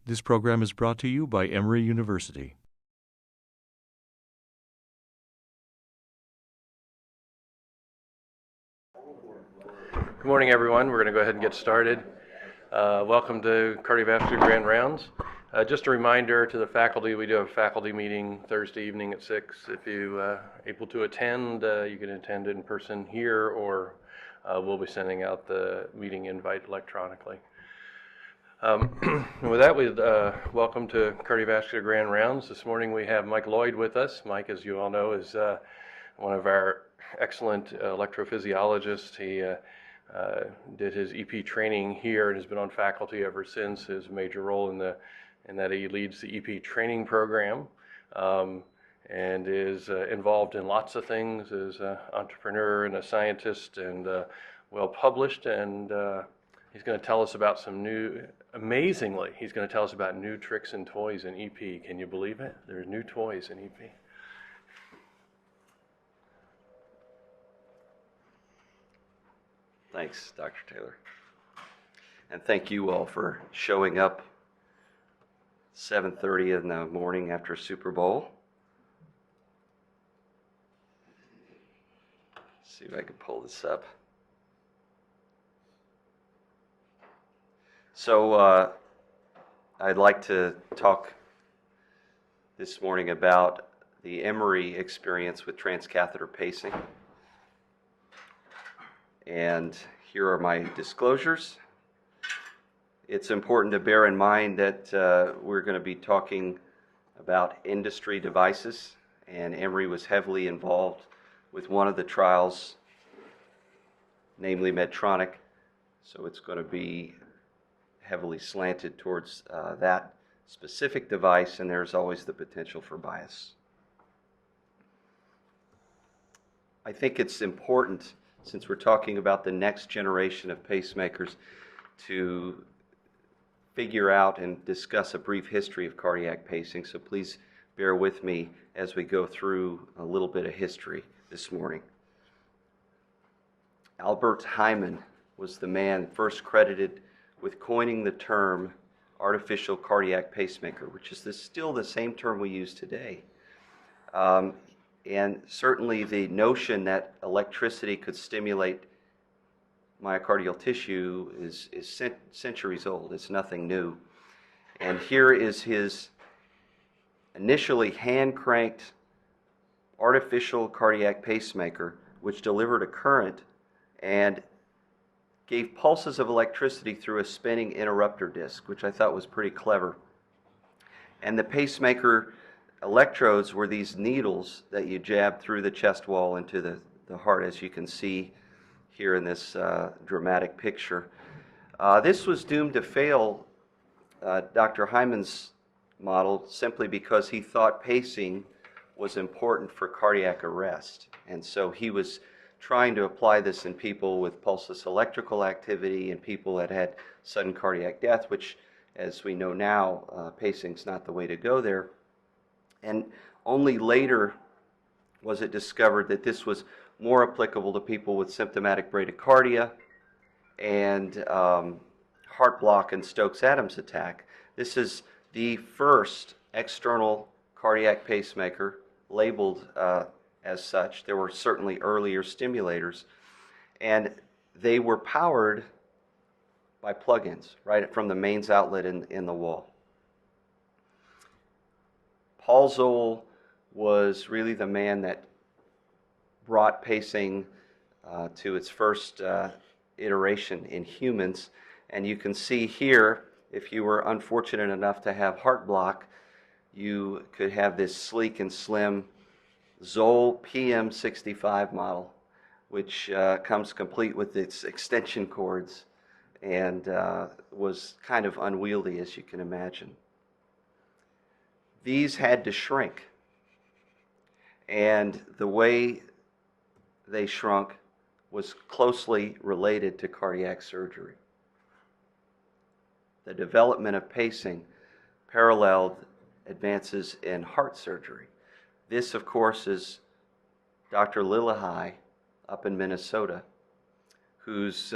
This program is brought to you by Emory University. Good morning, everyone. We're going to go ahead and get started. Welcome to Cardiovascular Grand Rounds. Just a reminder to the faculty, we do have a faculty meeting Thursday evening at 6. If you're able to attend, you can attend in person here, or we'll be sending out the meeting invite electronically. With that, welcome to Cardiovascular Grand Rounds. This morning we have Mike Lloyd with us. Mike, as you all know, is one of our excellent electrophysiologists. He did his EP training here and has been on faculty ever since. His major role in that he leads the EP training program and is involved in lots of things as an entrepreneur and a scientist and well published. And he's going to tell us about amazingly, he's going to tell us about new tricks and toys in EP. Can you believe it? There's new toys in EP. Thanks, Dr. Taylor. And thank you all for showing up 7:30 in the morning after Super Bowl. Let's see if I can pull this up. So I'd like to talk this morning about the Emory Experience with transcatheter pacing. And here are my disclosures. It's important to bear in mind that we're going to be talking about industry devices, and Emory was heavily involved with one of the trials, namely Medtronic, so it's going to be heavily slanted towards that specific device, and there's always the potential for bias. I think it's important, since we're talking about the next generation of pacemakers, to figure out and discuss a brief history of cardiac pacing. So please bear with me as we go through a little bit of history this morning. Albert Hyman was the man first credited with coining the term artificial cardiac pacemaker, which is still the same term we use today. And certainly the notion that electricity could stimulate myocardial tissue is centuries old. It's nothing new. And here is his initially hand-cranked artificial cardiac pacemaker, which delivered a current and gave pulses of electricity through a spinning interrupter disc, which I thought was pretty clever. And the pacemaker electrodes were these needles that you jab through the chest wall into the heart, as you can see here in this dramatic picture. This was doomed to fail, Dr. Hyman's model, simply because he thought pacing was important for cardiac arrest. And so he was trying to apply this in people with pulseless electrical activity and people that had sudden cardiac death, which, as we know now, pacing's not the way to go there. And only later was it discovered that this was more applicable to people with symptomatic bradycardia and heart block and Stokes-Adams attack. This is the first external cardiac pacemaker labeled as such. There were certainly earlier stimulators, and they were powered by plug-ins right from the mains outlet in the wall. Paul Zoll was really the man that brought pacing to its first iteration in humans. And you can see here, if you were unfortunate enough to have heart block, you could have this sleek and slim Zoll PM65 model, which comes complete with its extension cords and was kind of unwieldy, as you can imagine. These had to shrink, and the way they shrunk was closely related to cardiac surgery. The development of pacing paralleled advances in heart surgery. This, of course, is Dr. Lillehei up in Minnesota, who's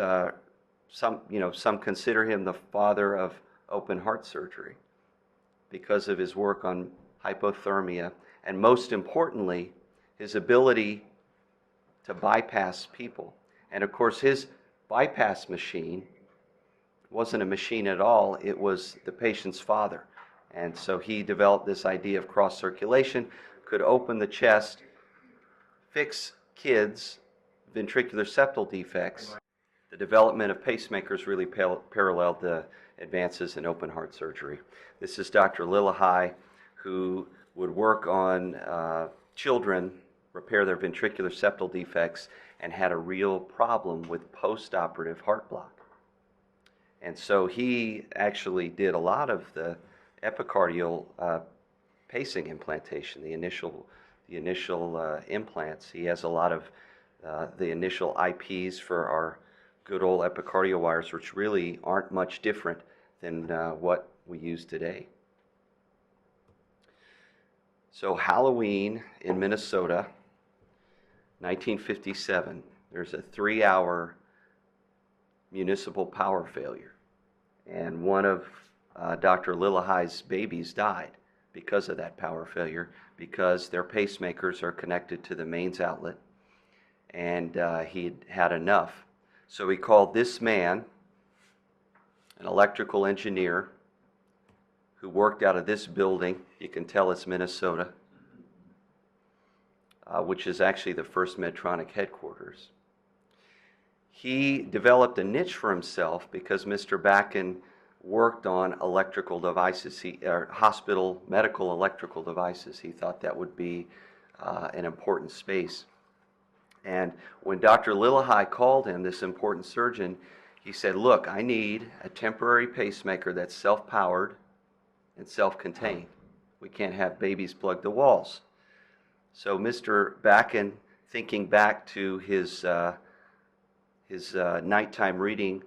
some consider him the father of open heart surgery. because of his work on hypothermia, and most importantly, his ability to bypass people. And of course, his bypass machine wasn't a machine at all, it was the patient's father. And so he developed this idea of cross circulation, could open the chest, fix kids' ventricular septal defects. The development of pacemakers really paralleled the advances in open heart surgery. This is Dr. Lillehei, who would work on children, repair their ventricular septal defects, and had a real problem with post-operative heart block. And so he actually did a lot of the epicardial pacing implantation, the initial implants. He has a lot of the initial IPs for our good old epicardial wires, which really aren't much different than what we use today. So Halloween in Minnesota, 1957, there's a 3-hour municipal power failure. And one of Dr. Lillehei's babies died because of that power failure, because their pacemakers are connected to the mains outlet, and he'd had enough. So he called this man, an electrical engineer, who worked out of this building. You can tell it's Minnesota, which is actually the first Medtronic headquarters. He developed a niche for himself because Mr. Bakken worked on electrical devices, hospital medical electrical devices. He thought that would be an important space. And when Dr. Lillehei called him, this important surgeon, he said, look, I need a temporary pacemaker that's self-powered and self-contained. We can't have babies plug the walls. So Mr. Bakken, thinking back to his nighttime reading,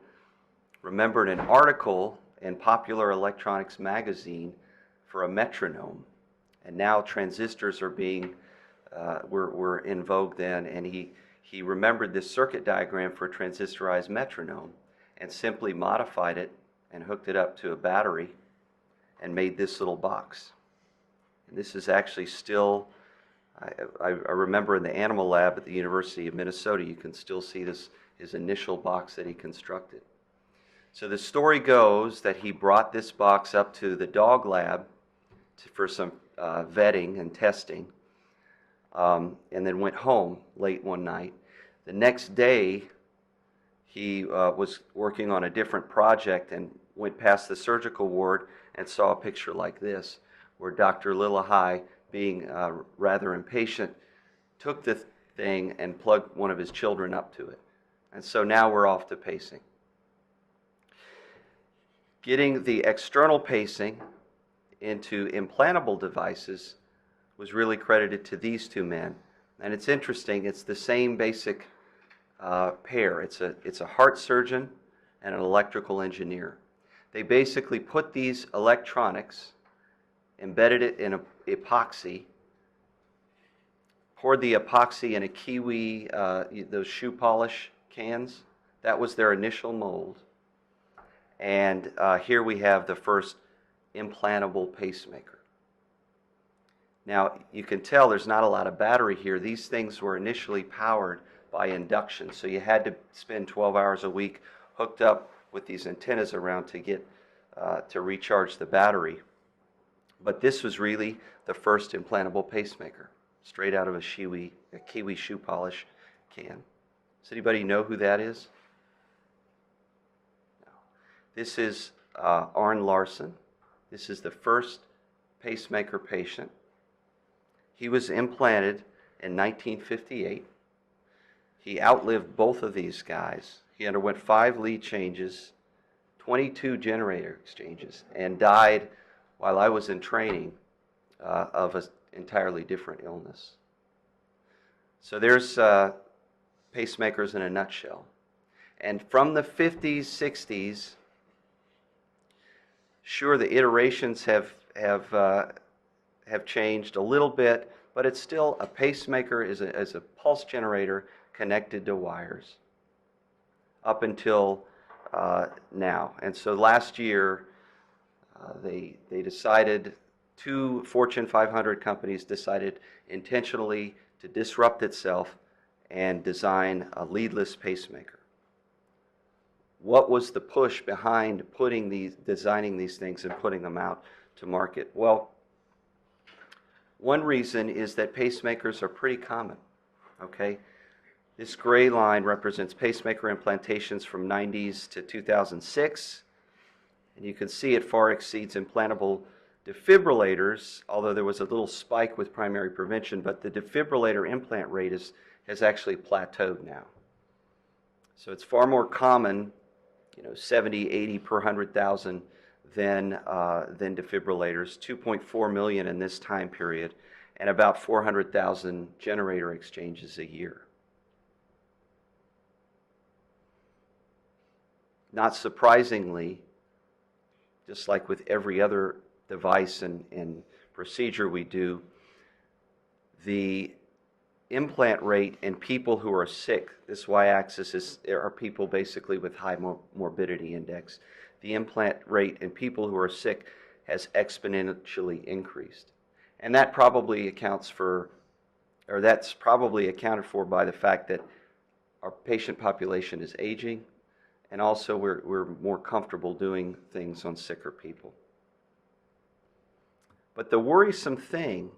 remembered an article in Popular Electronics magazine for a metronome. And now transistors are being, were in vogue then, and he remembered this circuit diagram for a transistorized metronome and simply modified it and hooked it up to a battery and made this little box. And this is actually still, I remember in the animal lab at the University of Minnesota, you can still see this, his initial box that he constructed. So the story goes that he brought this box up to the dog lab for some vetting and testing, and then went home late one night. The next day, he was working on a different project and went past the surgical ward and saw a picture like this, where Dr. Lillehei, being rather impatient, took the thing and plugged one of his children up to it. And so now we're off to pacing. Getting the external pacing into implantable devices was really credited to these two men. And it's interesting, it's the same basic pair. It's a heart surgeon and an electrical engineer. They basically put these electronics, embedded it in epoxy, poured the epoxy in a kiwi, those shoe polish cans. That was their initial mold. And here we have the first implantable pacemaker. Now, you can tell there's not a lot of battery here. These things were initially powered by induction, so you had to spend 12 hours a week hooked up with these antennas around to get to recharge the battery. But this was really the first implantable pacemaker, straight out of a kiwi shoe polish can. Does anybody know who that is? No. This is Arne Larsen. This is the first pacemaker patient. He was implanted in 1958. He outlived both of these guys. He underwent 5 lead changes, 22 generator exchanges, and died while I was in training of an entirely different illness. So there's pacemakers in a nutshell. And from the 50s, 60s, sure, the iterations have changed a little bit, but it's still a pacemaker is a pulse generator connected to wires up until now. And so last year, They decided, two Fortune 500 companies decided intentionally to disrupt itself and design a leadless pacemaker. What was the push behind designing these things and putting them out to market? Well, one reason is that pacemakers are pretty common, okay? This gray line represents pacemaker implantations from 90s to 2006. And you can see it far exceeds implantable defibrillators, although there was a little spike with primary prevention, but the defibrillator implant rate has actually plateaued now. So it's far more common, 70, 80 per 100,000 than defibrillators, 2.4 million in this time period, and about 400,000 generator exchanges a year. Not surprisingly, just like with every other device and procedure we do, the implant rate in people who are sick, this y-axis are people basically with high morbidity index. The implant rate in people who are sick has exponentially increased. And that probably accounts for, or that's probably accounted for by the fact that our patient population is aging, and also we're more comfortable doing things on sicker people. But the worrisome thing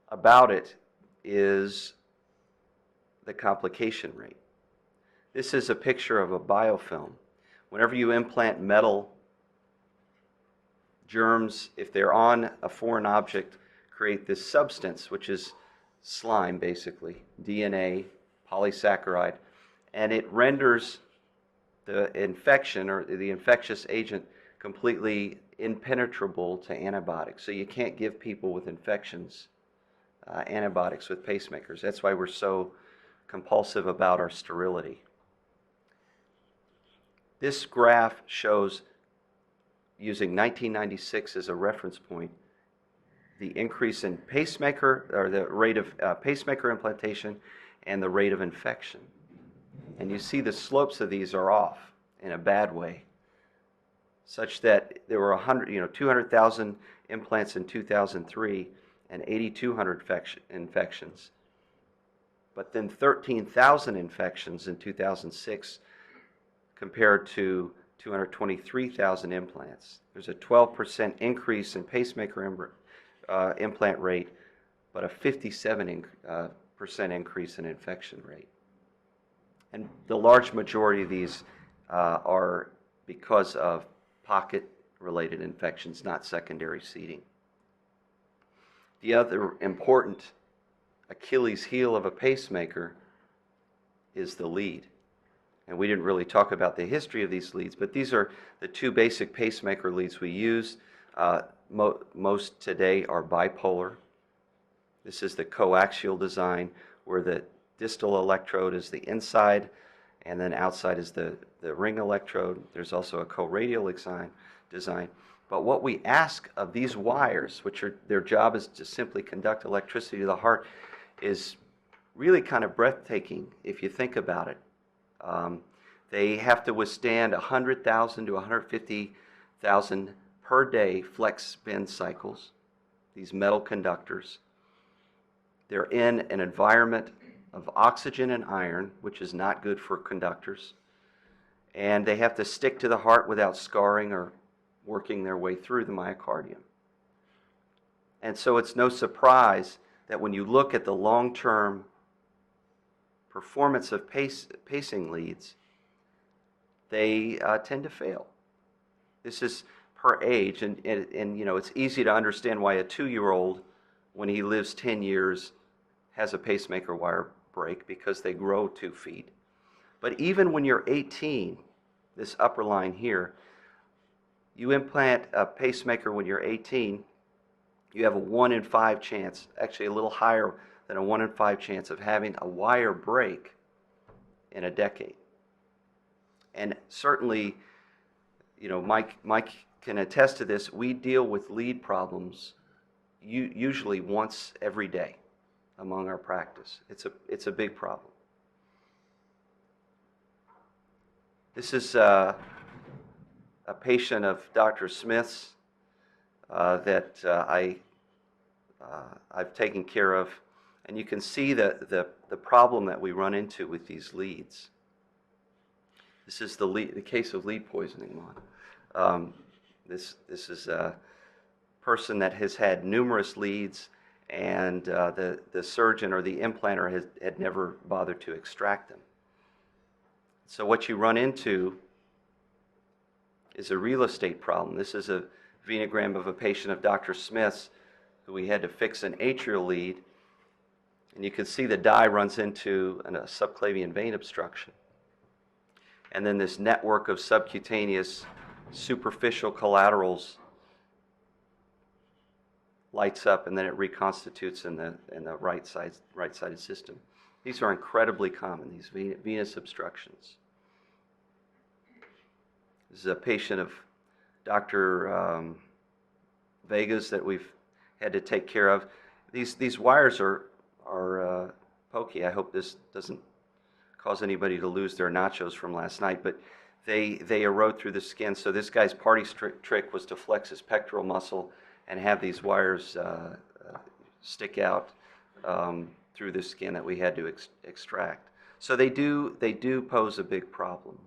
about it is the complication rate. This is a picture of a biofilm. Whenever you implant metal, germs, if they're on a foreign object, create this substance, which is slime basically, DNA, polysaccharide, and it renders the infection or the infectious agent completely impenetrable to antibiotics. So you can't give people with infections antibiotics with pacemakers. That's why we're so compulsive about our sterility. This graph shows, using 1996 as a reference point, the increase in pacemaker, or the rate of pacemaker implantation and the rate of infection. And you see the slopes of these are off in a bad way, such that there were 200,000 implants in 2003 and 8,200 infections. But then 13,000 infections in 2006 compared to 223,000 implants. There's a 12% increase in pacemaker implant rate, but a 57% increase in infection rate. And the large majority of these are because of pocket-related infections, not secondary seeding. The other important Achilles heel of a pacemaker is the lead. And we didn't really talk about the history of these leads, but these are the two basic pacemaker leads we use. Most today are bipolar. This is the coaxial design, where the distal electrode is the inside, and then outside is the ring electrode. There's also a co-radial design. But what we ask of these wires, which their job is to simply conduct electricity to the heart, is really kind of breathtaking if you think about it. They have to withstand 100,000 to 150,000 per day flex bend cycles, these metal conductors. They're in an environment of oxygen and iron, which is not good for conductors. And they have to stick to the heart without scarring or working their way through the myocardium. And so it's no surprise that when you look at the long-term performance of pacing leads, they tend to fail. This is per age, and it's easy to understand why a 2-year-old, when he lives 10 years, has a pacemaker wire break, because they grow 2 feet. But even when you're 18, this upper line here, you implant a pacemaker when you're 18, you have a 1 in 5 chance, actually a little higher than a 1 in 5 chance of having a wire break in a decade. And certainly, Mike can attest to this. We deal with lead problems usually once every day among our practice. It's a big problem. This is a a patient of Dr. Smith's that I've taken care of, and you can see the problem that we run into with these leads. This is the case of lead poisoning one. This is a person that has had numerous leads, and the surgeon or the implanter had never bothered to extract them. So what you run into is a real estate problem. This is a venogram of a patient of Dr. Smith's who we had to fix an atrial lead, and you can see the dye runs into a subclavian vein obstruction. And then this network of subcutaneous superficial collaterals lights up, and then it reconstitutes in the right-sided system. These are incredibly common, these venous obstructions. This is a patient of Dr. Vega's that we've had to take care of. These wires are pokey. I hope this doesn't cause anybody to lose their nachos from last night, but they erode through the skin. So this guy's party trick was to flex his pectoral muscle and have these wires stick out through the skin that we had to extract. So they do pose a big problem.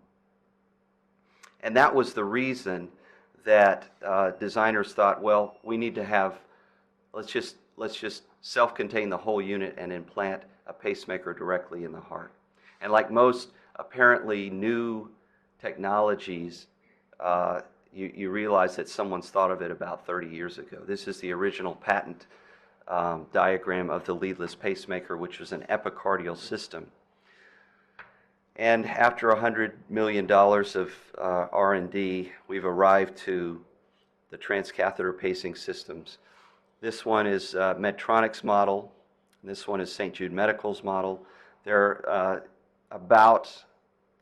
And that was the reason that designers thought, well, we need to have, let's just self-contain the whole unit and implant a pacemaker directly in the heart. And like most apparently new technologies, you realize that someone's thought of it about 30 years ago. This is the original patent diagram of the leadless pacemaker, which was an epicardial system. And after $100 million of R&D, we've arrived to the transcatheter pacing systems. This one is Medtronic's model. This one is St. Jude Medical's model. They're about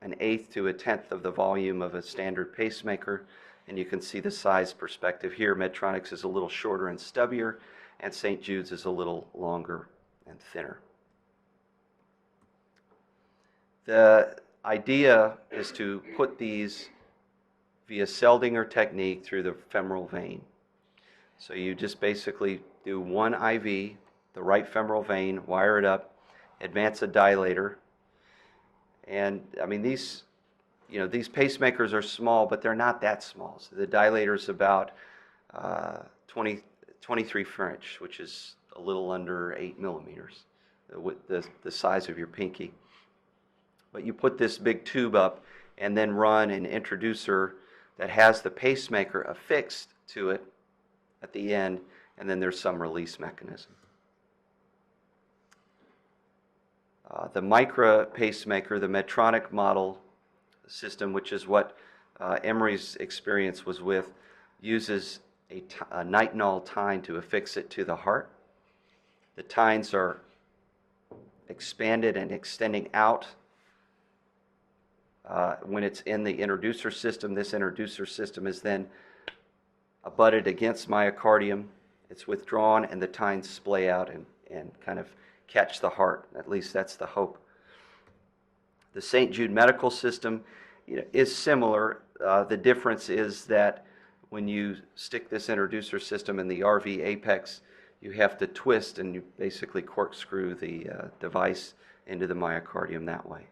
an eighth to a tenth of the volume of a standard pacemaker, and you can see the size perspective here. Medtronic's is a little shorter and stubbier, and St. Jude's is a little longer and thinner. The idea is to put these via Seldinger technique through the femoral vein. So you just basically do one IV, the right femoral vein, wire it up, advance a dilator. And I mean, these pacemakers are small, but they're not that small. So the dilator is about 23 French, which is a little under 8 millimeters, the size of your pinky. But you put this big tube up and then run an introducer that has the pacemaker affixed to it at the end, and then there's some release mechanism. The Micra pacemaker, the Medtronic model system, which is what Emory's Experience was with, uses a nitinol tine to affix it to the heart. The tines are expanded and extending out when it's in the introducer system. This introducer system is then abutted against myocardium. It's withdrawn, and the tines splay out and kind of catch the heart. At least that's the hope. The St. Jude Medical system is similar. The difference is that when you stick this introducer system in the RV apex, you have to twist and you basically corkscrew the device into the myocardium that way.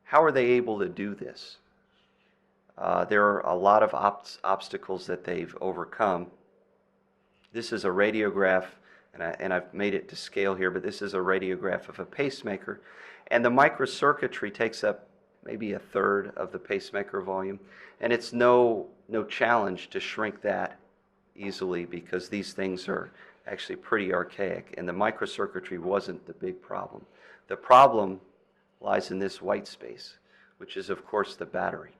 How are they able to do this? There are a lot of obstacles that they've overcome. This is a radiograph, and I've made it to scale here, but this is a radiograph of a pacemaker. And the microcircuitry takes up maybe a third of the pacemaker volume. And it's no challenge to shrink that easily, because these things are actually pretty archaic. And the microcircuitry wasn't the big problem. The problem lies in this white space, which is, of course, the battery.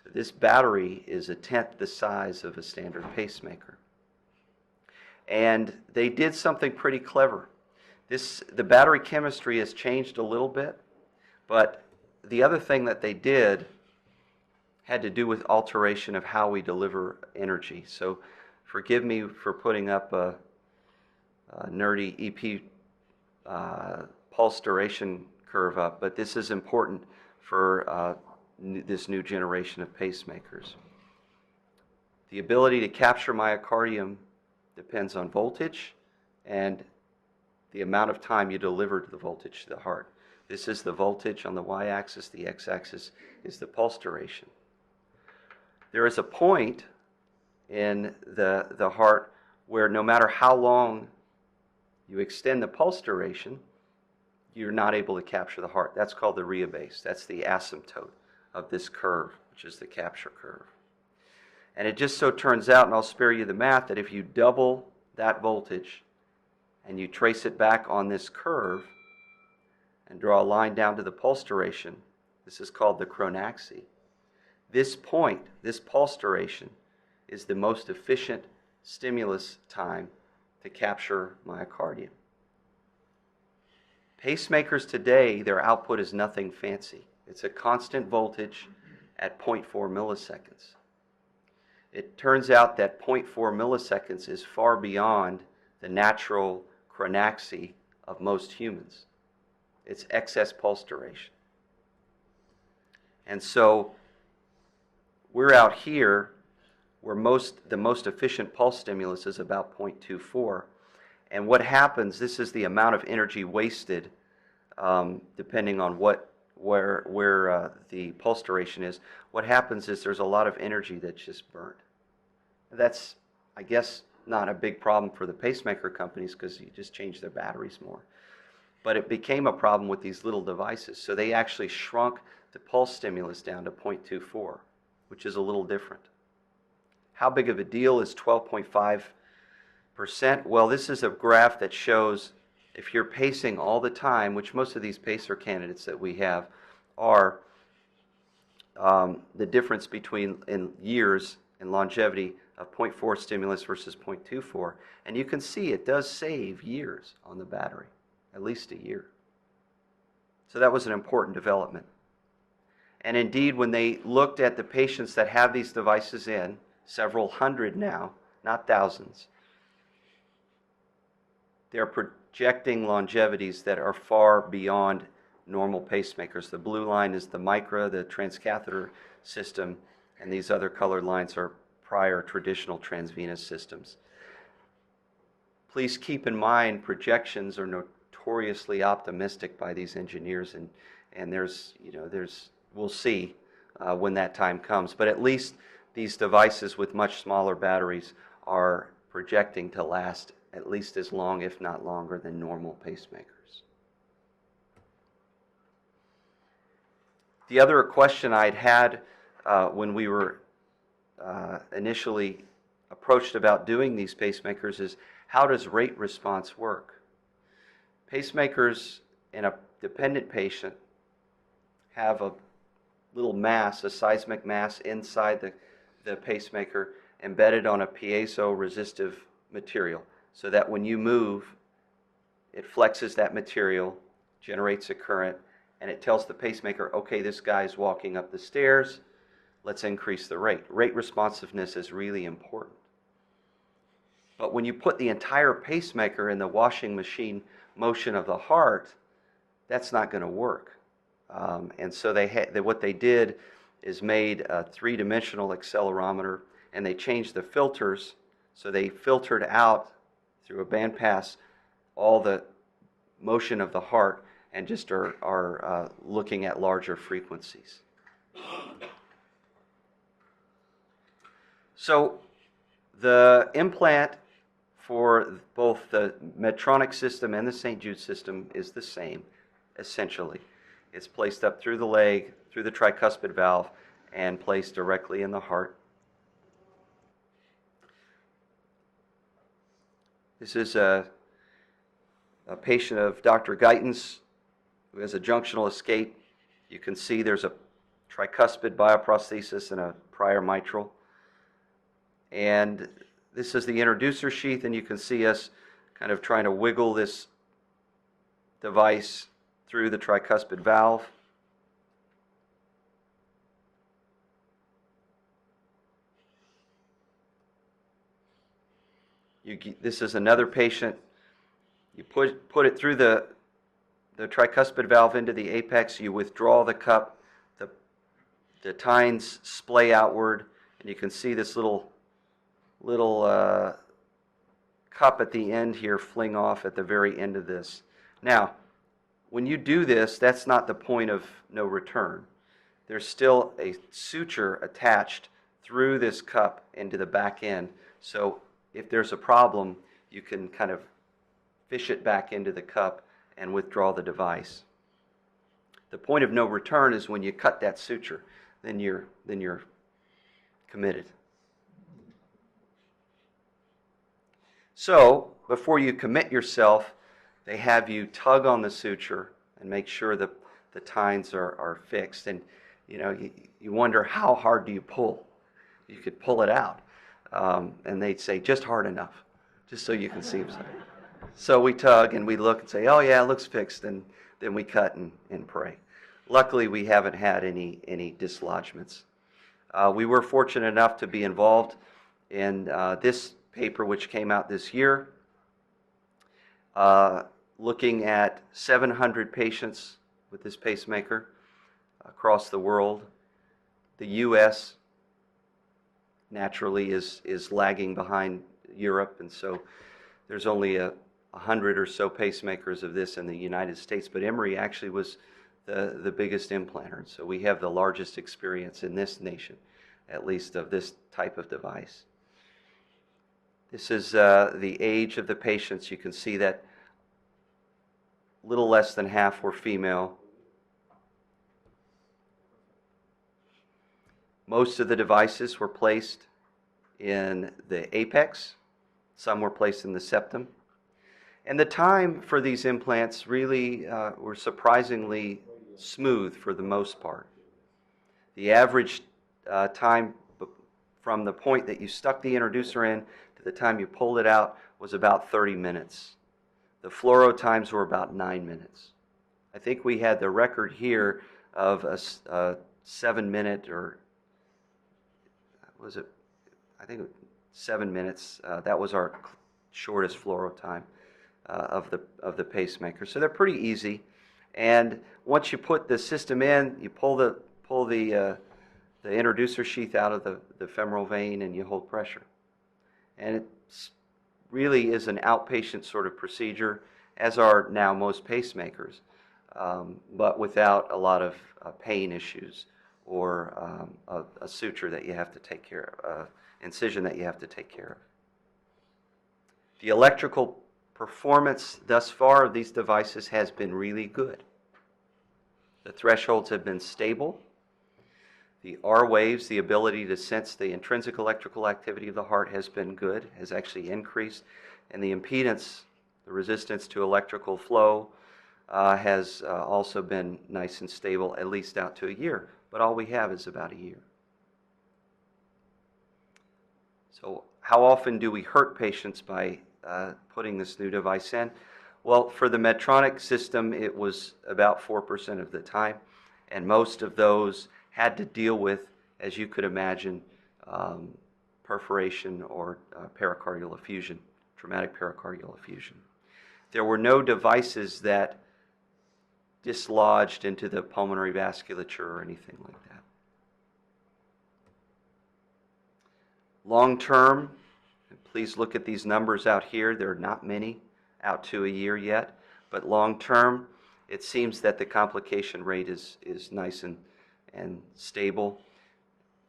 So this battery is a tenth the size of a standard pacemaker. And they did something pretty clever. The battery chemistry has changed a little bit, but the other thing that they did had to do with alteration of how we deliver energy. So forgive me for putting up a nerdy EP pulse duration curve up, but this is important for this new generation of pacemakers. The ability to capture myocardium depends on voltage and the amount of time you deliver the voltage to the heart. This is the voltage on the y-axis. The x-axis is the pulse duration. There is a point in the heart where no matter how long you extend the pulse duration, you're not able to capture the heart. That's called the rheobase. That's the asymptote of this curve, which is the capture curve. And it just so turns out, and I'll spare you the math, that if you double that voltage and you trace it back on this curve and draw a line down to the pulse duration, this is called the chronaxy. This point, this pulse duration, is the most efficient stimulus time to capture myocardium. Pacemakers today, their output is nothing fancy. It's a constant voltage at 0.4 milliseconds. It turns out that 0.4 milliseconds is far beyond the natural chronaxy of most humans. It's excess pulse duration. And so we're out here where the most efficient pulse stimulus is about 0.24. And what happens, this is the amount of energy wasted depending on where the pulse duration is. What happens is there's a lot of energy that's just burnt. That's, I guess, not a big problem for the pacemaker companies because you just change their batteries more. But it became a problem with these little devices. So they actually shrunk the pulse stimulus down to 0.24, which is a little different. How big of a deal is 12.5%? Well, this is a graph that shows if you're pacing all the time, which most of these pacer candidates that we have are, the difference between in years and longevity of 0.4 stimulus versus 0.24. And you can see it does save years on the battery, at least a year. So that was an important development. And indeed, when they looked at the patients that have these devices in, several hundred now, not thousands, they're projecting longevities that are far beyond normal pacemakers. The blue line is the Micra, the Transcatheter system, and these other colored lines are prior traditional transvenous systems. Please keep in mind projections are notoriously optimistic by these engineers, and we'll see when that time comes. But at least these devices with much smaller batteries are projecting to last at least as long, if not longer, than normal pacemakers. The other question I'd had when we were initially approached about doing these pacemakers is, how does rate response work? Pacemakers in a dependent patient have a little mass, a seismic mass inside the pacemaker embedded on a piezo-resistive material, so that when you move, it flexes that material, generates a current, and it tells the pacemaker, okay, this guy's walking up the stairs, let's increase the rate. Rate responsiveness is really important. But when you put the entire pacemaker in the washing machine motion of the heart, that's not going to work. And so what they did is made a three-dimensional accelerometer, and they changed the filters, so they filtered out through a bandpass all the motion of the heart and just are looking at larger frequencies. So the implant for both the Medtronic system and the St. Jude system is the same, essentially. It's placed up through the leg, through the tricuspid valve, and placed directly in the heart. This is a patient of Dr. Guyton's who has a junctional escape. You can see there's a tricuspid bioprosthesis and a prior mitral. And this is the introducer sheath, and you can see us kind of trying to wiggle this device through the tricuspid valve. This is another patient. You put it through the tricuspid valve into the apex. You withdraw the cup. the tines splay outward, and you can see this little cup at the end here fling off at the very end of this. Now, when you do this, that's not the point of no return. There's still a suture attached through this cup into the back end. So if there's a problem, you can kind of fish it back into the cup and withdraw the device. The point of no return is when you cut that suture, then you're committed. So before you commit yourself, they have you tug on the suture and make sure that the tines are fixed. And you wonder, how hard do you pull? You could pull it out. And they'd say, just hard enough, just so you can see. So we tug and we look and say, oh yeah, it looks fixed. And then we cut and pray. Luckily, we haven't had any dislodgements. We were fortunate enough to be involved in this paper, which came out this year, looking at 700 patients with this pacemaker across the world. The U.S. naturally is lagging behind Europe, and so there's only 100 or so pacemakers of this in the United States, but Emory actually was the biggest implanter, and so we have the largest experience in this nation, at least, of this type of device. This is the age of the patients. You can see that little less than half were female. Most of the devices were placed in the apex. Some were placed in the septum. And the time for these implants really were surprisingly smooth for the most part. The average time from the point that you stuck the introducer in to the time you pulled it out was about 30 minutes. The fluoro times were about 9 minutes. I think we had the record here of a 7-minute, or was it? I think 7 minutes. That was our shortest fluoro time of the pacemaker. So they're pretty easy. And once you put the system in, you pull the introducer sheath out of the femoral vein and you hold pressure. And it really is an outpatient sort of procedure, as are now most pacemakers, but without a lot of pain issues or a suture that you have to take care of, incision that you have to take care of. The electrical performance thus far of these devices has been really good. The thresholds have been stable. The R waves, the ability to sense the intrinsic electrical activity of the heart, has been good, has actually increased. And the impedance, the resistance to electrical flow, has also been nice and stable, at least out to a year. But all we have is about a year. So how often do we hurt patients by putting this new device in? Well, for the Medtronic system, it was about 4% of the time, and most of those had to deal with, as you could imagine, perforation or pericardial effusion, traumatic pericardial effusion. There were no devices that dislodged into the pulmonary vasculature or anything like that. Long term, please look at these numbers out here. There are not many out to a year yet, but long term, it seems that the complication rate is nice and stable.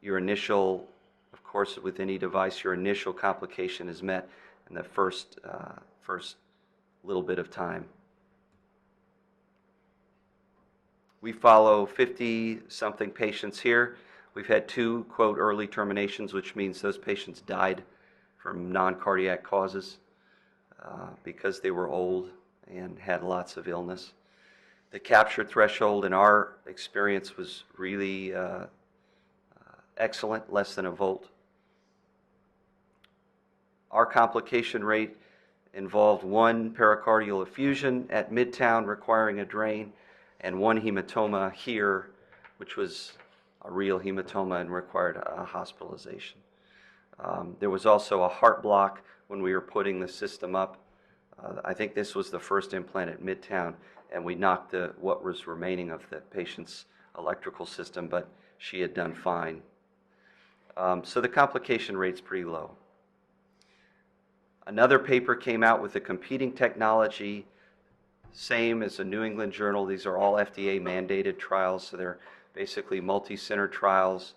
Your initial, of course, with any device, your initial complication is met in the first little bit of time. We follow 50-something patients here. We've had 2, quote, early terminations, which means those patients died from non-cardiac causes because they were old and had lots of illness. The capture threshold in our experience was really excellent, less than a volt. Our complication rate involved 1 pericardial effusion at Midtown requiring a drain, and 1 hematoma here, which was a real hematoma and required a hospitalization. There was also a heart block when we were putting the system up. I think this was the first implant at Midtown, and we knocked what was remaining of the patient's electrical system, but she had done fine. So the complication rate's pretty low. Another paper came out with a competing technology, same as a New England Journal. These are all FDA mandated trials, so they're basically multi-center trials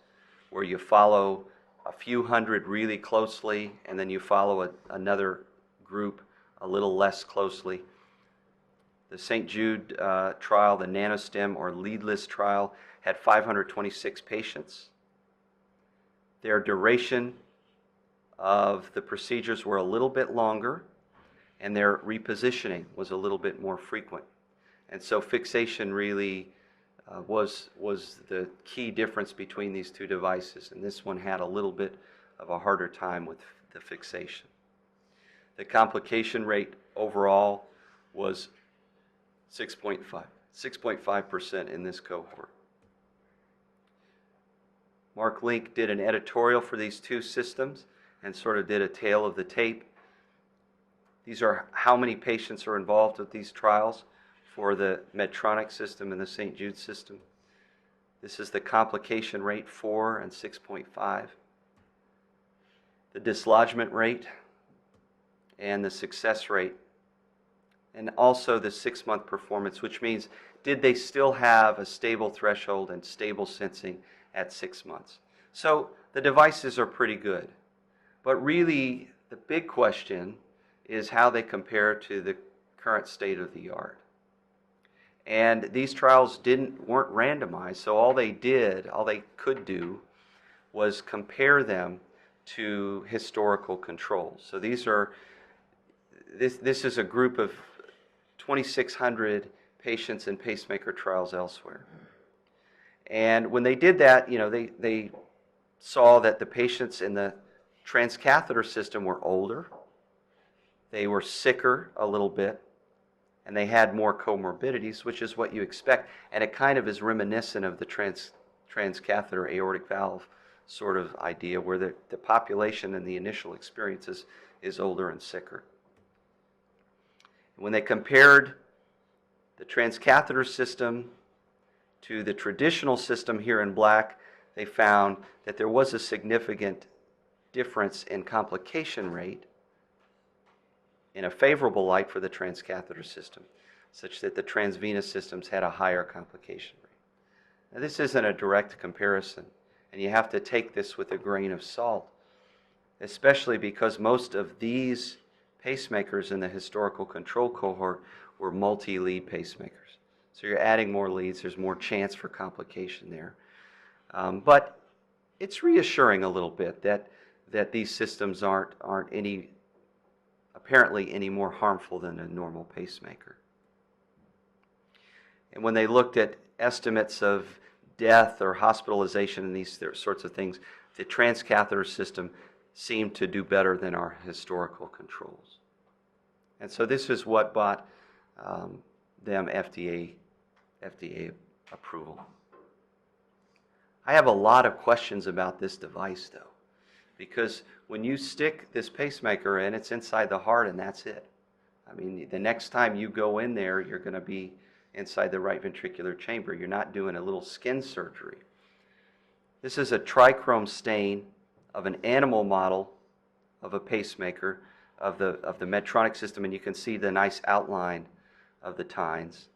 where you follow a few hundred really closely and then you follow another group a little less closely. The St. Jude trial, the NanoStem or leadless trial, had 526 patients. Their duration of the procedures were a little bit longer, and their repositioning was a little bit more frequent. And so fixation really was the key difference between these two devices, and this one had a little bit of a harder time with the fixation. The complication rate overall was 6.5% in this cohort. Mark Link did an editorial for these two systems and sort of did a tale of the tape. These are how many patients are involved with these trials for the Medtronic system and the St. Jude system. This is the complication rate, 4 and 6.5. The dislodgement rate and the success rate, and also the 6-month performance, which means did they still have a stable threshold and stable sensing at 6 months. So the devices are pretty good. But really, the big question is how they compare to the current state of the art. And these trials weren't randomized, so all they could do was compare them to historical controls. So this is a group of 2,600 patients in pacemaker trials elsewhere. And when they did that, they saw that the patients in the transcatheter system were older, they were sicker a little bit, and they had more comorbidities, which is what you expect. And it kind of is reminiscent of the transcatheter aortic valve sort of idea, where the population in the initial experiences is older and sicker. When they compared the transcatheter system to the traditional system here in black, they found that there was a significant difference in complication rate in a favorable light for the transcatheter system, such that the transvenous systems had a higher complication rate. Now, this isn't a direct comparison, and you have to take this with a grain of salt, especially because most of these pacemakers in the historical control cohort were multi-lead pacemakers. So you're adding more leads, there's more chance for complication there. But it's reassuring a little bit that these systems aren't apparently any more harmful than a normal pacemaker. And when they looked at estimates of death or hospitalization and these sorts of things, the transcatheter system seemed to do better than our historical controls. And so this is what bought them FDA approval. I have a lot of questions about this device, though, because when you stick this pacemaker in, it's inside the heart and that's it. I mean, the next time you go in there, you're going to be inside the right ventricular chamber. You're not doing a little skin surgery. This is a trichrome stain of an animal model of a pacemaker of the Medtronic system, and you can see the nice outline of the tines.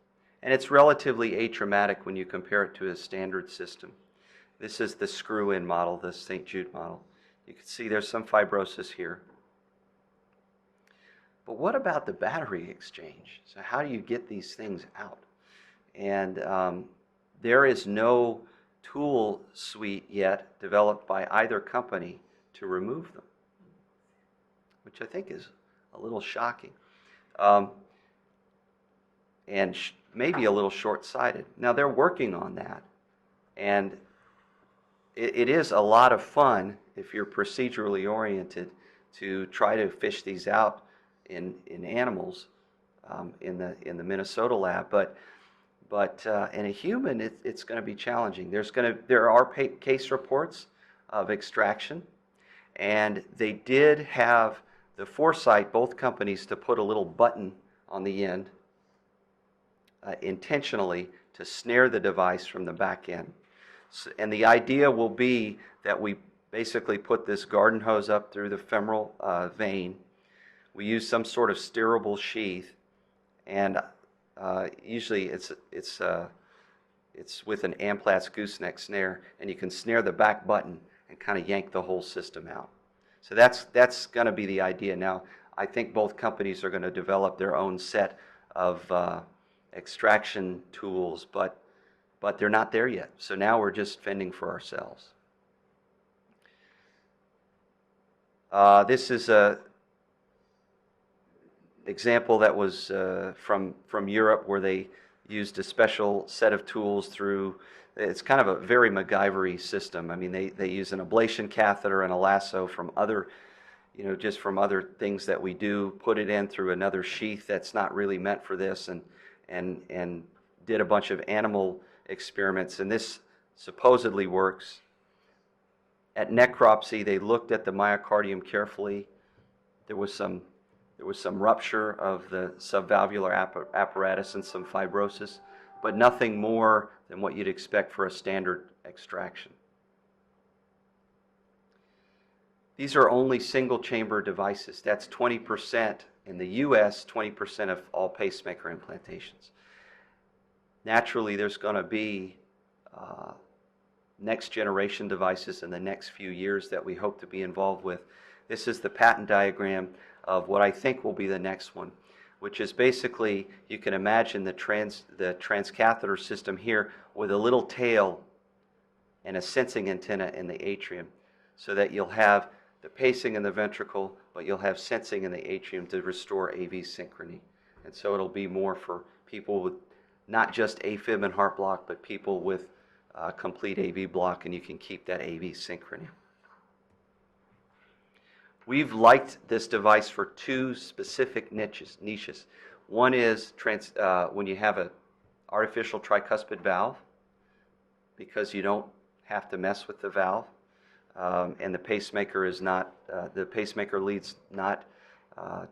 And it's relatively atraumatic when you compare it to a standard system. This is the screw-in model, the St. Jude model. You can see there's some fibrosis here. But what about the battery exchange? So how do you get these things out? And there is no tool suite yet developed by either company to remove them, which I think is a little shocking and maybe a little short-sighted. Now, they're working on that, and it is a lot of fun if you're procedurally oriented to try to fish these out in animals in the Minnesota lab, but in a human it's going to be challenging. There are case reports of extraction, and they did have the foresight, both companies, to put a little button on the end intentionally to snare the device from the back end. And the idea will be that we basically put this garden hose up through the femoral vein. We use some sort of steerable sheath, and usually it's with an Amplatz gooseneck snare, and you can snare the back button and kind of yank the whole system out. So that's going to be the idea. Now, I think both companies are going to develop their own set of extraction tools, but they're not there yet. So now we're just fending for ourselves. This is a example that was from Europe, where they used a special set of tools through. It's kind of a very MacGyver-y system. I mean, they use an ablation catheter and a lasso from other, just from other things that we do, put it in through another sheath that's not really meant for this, and did a bunch of animal experiments, and this supposedly works. At necropsy, they looked at the myocardium carefully. There was some rupture of the subvalvular apparatus and some fibrosis, but nothing more than what you'd expect for a standard extraction. These are only single chamber devices. That's 20% in the US, 20% of all pacemaker implantations. Naturally, there's going to be next generation devices in the next few years that we hope to be involved with. This is the patent diagram of what I think will be the next one, which is basically, you can imagine the transcatheter system here with a little tail and a sensing antenna in the atrium, so that you'll have the pacing in the ventricle, but you'll have sensing in the atrium to restore AV synchrony. And so it'll be more for people with not just AFib and heart block, but people with complete AV block, and you can keep that AV synchrony. We've liked this device for two specific niches. One is when you have an artificial tricuspid valve, because you don't have to mess with the valve, and the pacemaker is not, the pacemaker lead's not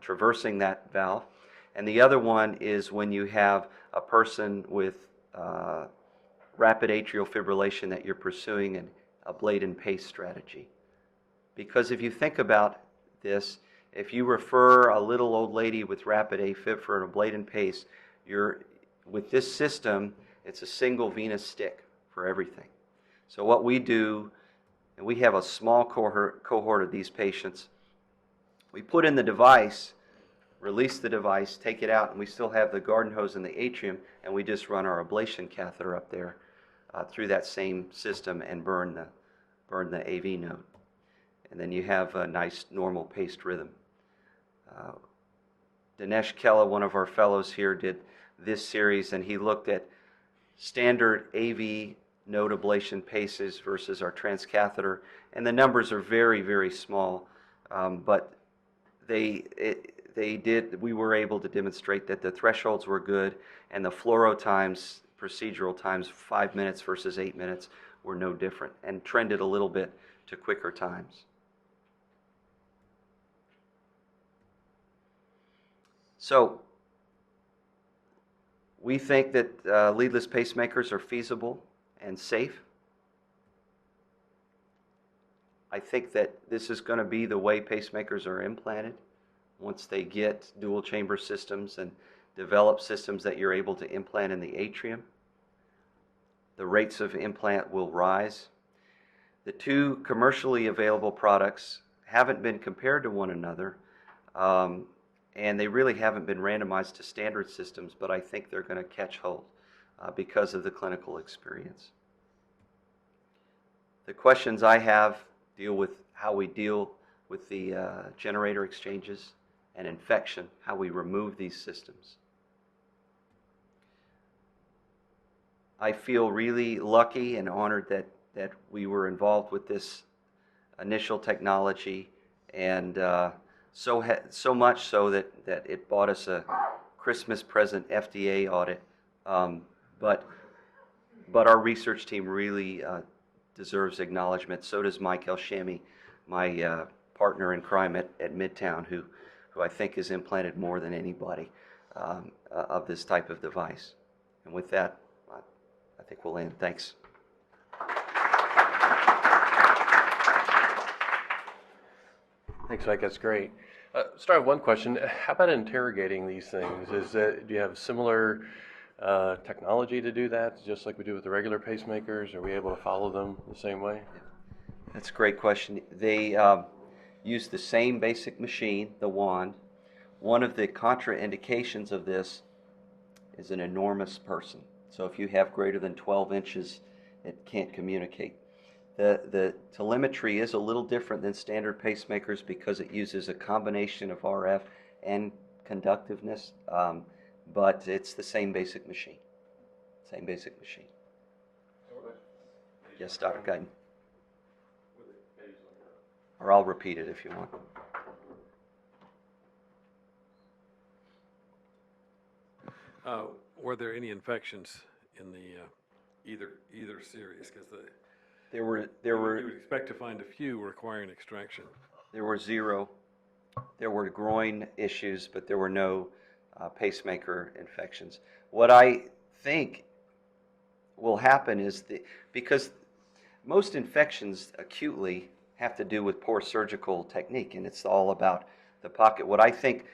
traversing that valve. And the other one is when you have a person with rapid atrial fibrillation that you're pursuing a blade and pace strategy. Because if you think about this, if you refer a little old lady with rapid AFib for an blade and pace, with this system, it's a single venous stick for everything. So what we do, and we have a small cohort of these patients, we put in the device, release the device, take it out, and we still have the garden hose in the atrium, and we just run our ablation catheter up there through that same system and burn the AV node. And then you have a nice normal paced rhythm. Dinesh Kella, one of our fellows here, did this series, and he looked at standard AV node ablation paces versus our transcatheter, and the numbers are very, very small, but we were able to demonstrate that the thresholds were good, and the fluoro times, procedural times, 5 minutes versus 8 minutes, were no different, and trended a little bit to quicker times. So we think that leadless pacemakers are feasible and safe. I think that this is going to be the way pacemakers are implanted once they get dual chamber systems and develop systems that you're able to implant in the atrium. The rates of implant will rise. The two commercially available products haven't been compared to one another, and they really haven't been randomized to standard systems, but I think they're going to catch hold because of the clinical experience. The questions I have deal with how we deal with the generator exchanges and infection, how we remove these systems. I feel really lucky and honored that we were involved with this initial technology, and so much so that it bought us a Christmas present FDA audit. But our research team really deserves acknowledgement. So does Mike Elshami, my partner in crime at Midtown, who I think has implanted more than anybody of this type of device. And with that, I think we'll end. Thanks. Thanks, Mike. That's great. Start with one question. How about interrogating these things? Do you have similar technology to do that, just like we do with the regular pacemakers? Are we able to follow them the same way? That's a great question. They use the same basic machine, the wand. One of the contraindications of this is an enormous person. So if you have greater than 12 inches, it can't communicate. The telemetry is a little different than standard pacemakers because it uses a combination of RF and conductiveness, but it's the same basic machine. Same basic machine. Yes, Dr. Guyton. Or I'll repeat it if you want. Were there any infections in the either series? Because There were you would expect to find a few requiring extraction. There were 0. There were groin issues, but there were no pacemaker infections. What I think will happen is because most infections acutely have to do with poor surgical technique, and it's all about the pocket. What I think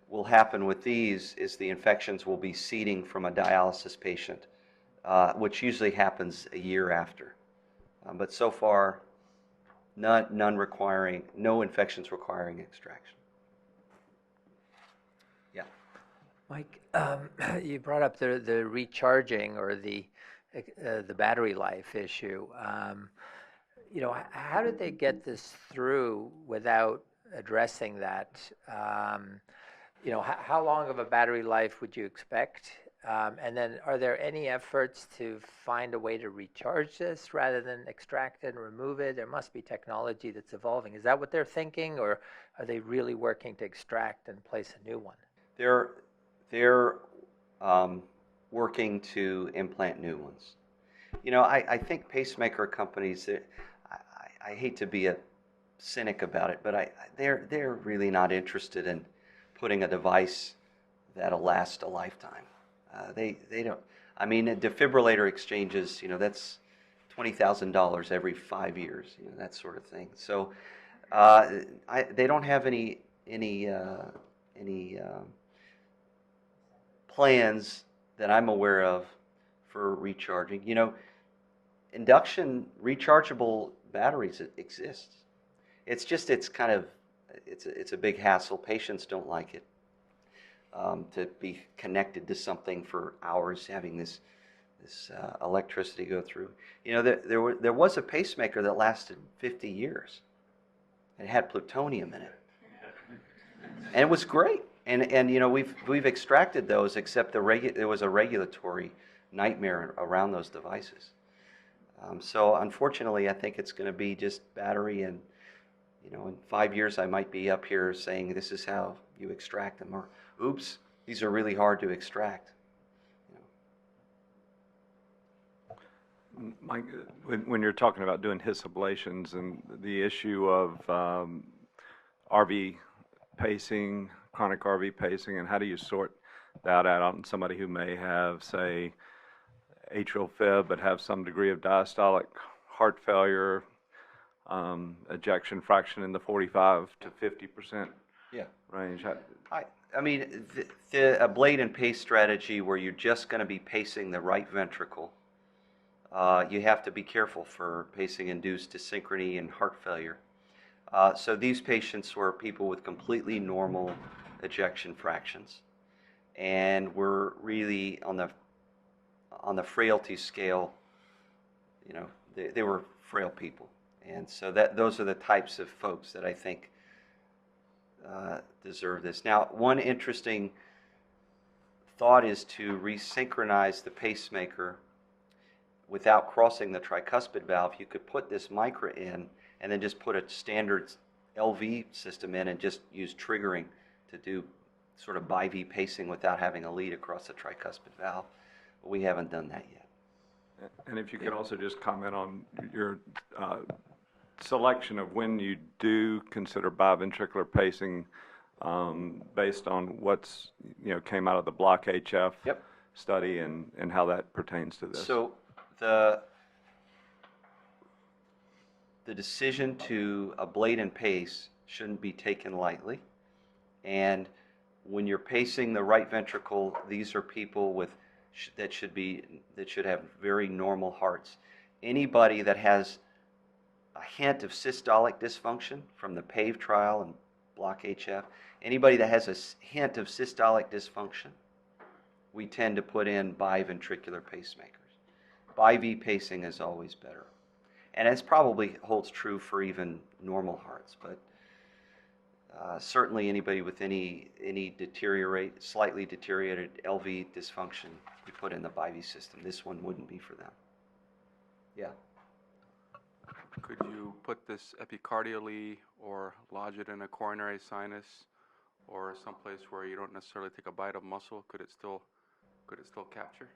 will happen with these is the infections will be seeding from a dialysis patient, which usually happens a year after. But so far, no infections requiring extraction. Yeah. Mike, you brought up the recharging or the battery life issue. How did they get this through without addressing that? How long of a battery life would you expect? And then are there any efforts to find a way to recharge this rather than extract it and remove it? There must be technology that's evolving. Is that what they're thinking, or are they really working to extract and place a new one? They're working to implant new ones. I think pacemaker companies, I hate to be a cynic about it, but they're really not interested in putting a device that'll last a lifetime. They don't. I mean, defibrillator exchanges, that's $20,000 every 5 years, that sort of thing. So they don't have any plans that I'm aware of for recharging. Induction rechargeable batteries exist. It's just it's a big hassle. Patients don't like it. To be connected to something for hours, having this electricity go through. There was a pacemaker that lasted 50 years. It had plutonium in it, and it was great. And we've extracted those, except there was a regulatory nightmare around those devices. So unfortunately, I think it's going to be just battery, and in 5 years I might be up here saying this is how you extract them, or oops, these are really hard to extract. Mike, when you're talking about doing His ablations and the issue of RV pacing, chronic RV pacing, and how do you sort that out on somebody who may have, say, atrial fib but have some degree of diastolic heart failure, ejection fraction in the 45 to 50% range? I mean, a blade and pace strategy where you're just going to be pacing the right ventricle, you have to be careful for pacing-induced asynchrony and heart failure. So these patients were people with completely normal ejection fractions, and we're really on the frailty scale. They were frail people, and so those are the types of folks that I think deserve this. Now, one interesting thought is to resynchronize the pacemaker without crossing the tricuspid valve. You could put this micra in and then just put a standard LV system in and just use triggering to do sort of bi-V pacing without having a lead across the tricuspid valve. But we haven't done that yet. And if you could also just comment on your selection of when you do consider biventricular pacing based on what's came out of the Block HF study and how that pertains to this. So the decision to ablate and pace shouldn't be taken lightly. And when you're pacing the right ventricle, these are people with that should have very normal hearts. Anybody that has a hint of systolic dysfunction from the PAVE trial and block HF, anybody that has a hint of systolic dysfunction, we tend to put in biventricular pacemakers. Bi-V pacing is always better. And it probably holds true for even normal hearts, but certainly anybody with any slightly deteriorated LV dysfunction, we put in the Bi-V system. This one wouldn't be for them. Yeah. Could you put this epicardially or lodge it in a coronary sinus or someplace where you don't necessarily take a bite of muscle? Could it still capture?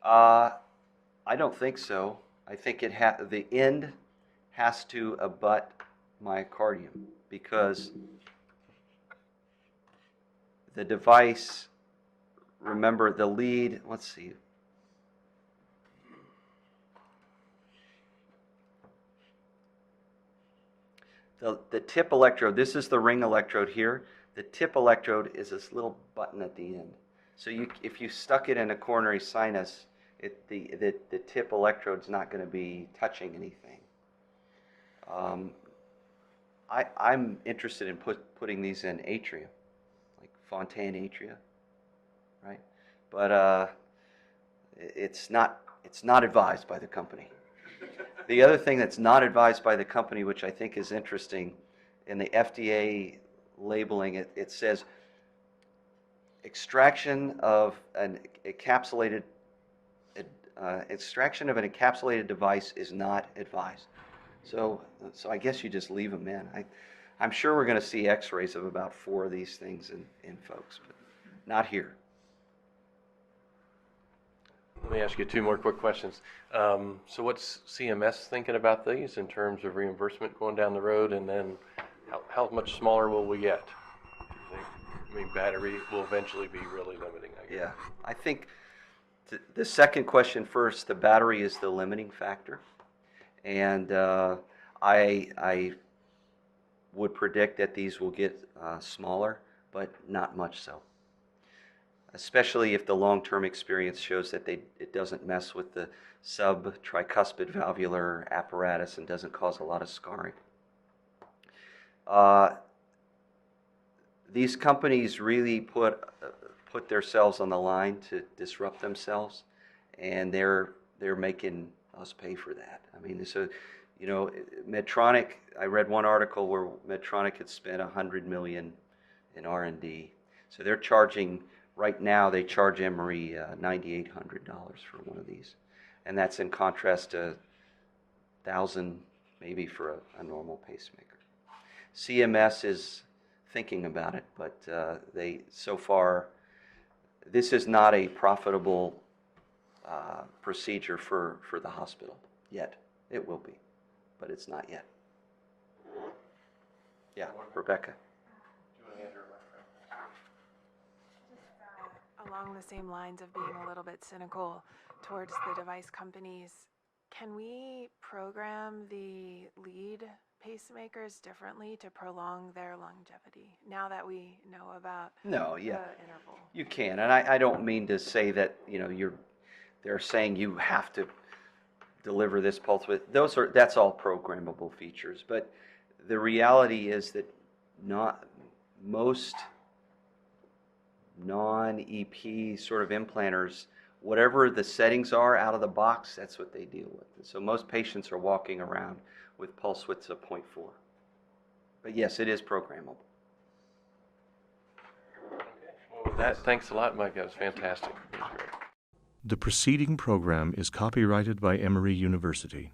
I don't think so. I think the end has to abut myocardium because the device, remember the lead, let's see. The tip electrode, this is the ring electrode here. The tip electrode is this little button at the end. So if you stuck it in a coronary sinus, the tip electrode's not going to be touching anything. I'm interested in putting these in atria, like Fontaine atria, right? But it's not advised by the company. The other thing that's not advised by the company, which I think is interesting, in the FDA labeling, it says extraction of an encapsulated device is not advised. So I guess you just leave them in. I'm sure we're going to see X-rays of about 4 of these things in folks, but not here. Let me ask you 2 more quick questions. So what's CMS thinking about these in terms of reimbursement going down the road, and then how much smaller will we get? Do you think? I mean, battery will eventually be really limiting, I guess. Yeah, I think the second question first, the battery is the limiting factor. And I would predict that these will get smaller, but not much so. Especially if the long-term experience shows that it doesn't mess with the subtricuspid valvular apparatus and doesn't cause a lot of scarring. These companies really put themselves on the line to disrupt themselves, and they're making us pay for that. I mean, so, you know, Medtronic, I read one article where Medtronic had spent $100 million in R&D. So they're charging, right now they charge Emory $9,800 for one of these. And that's in contrast to $1,000 maybe for a normal pacemaker. CMS is thinking about it, but so far, this is not a profitable procedure for the hospital yet. It will be, but it's not yet. Yeah, Rebecca. Along the same lines of being a little bit cynical towards the device companies, can we program the lead pacemakers differently to prolong their longevity now that we know about the interval? You can, and I don't mean to say that, you know, they're saying you have to deliver this pulse width. That's all programmable features, but the reality is that most non-EP sort of implanters, whatever the settings are out of the box, that's what they deal with. And so most patients are walking around with pulse widths of 0.4. But yes, it is programmable. Well, with that, thanks a lot, Mike. That was fantastic. That was great. The preceding program is copyrighted by Emory University.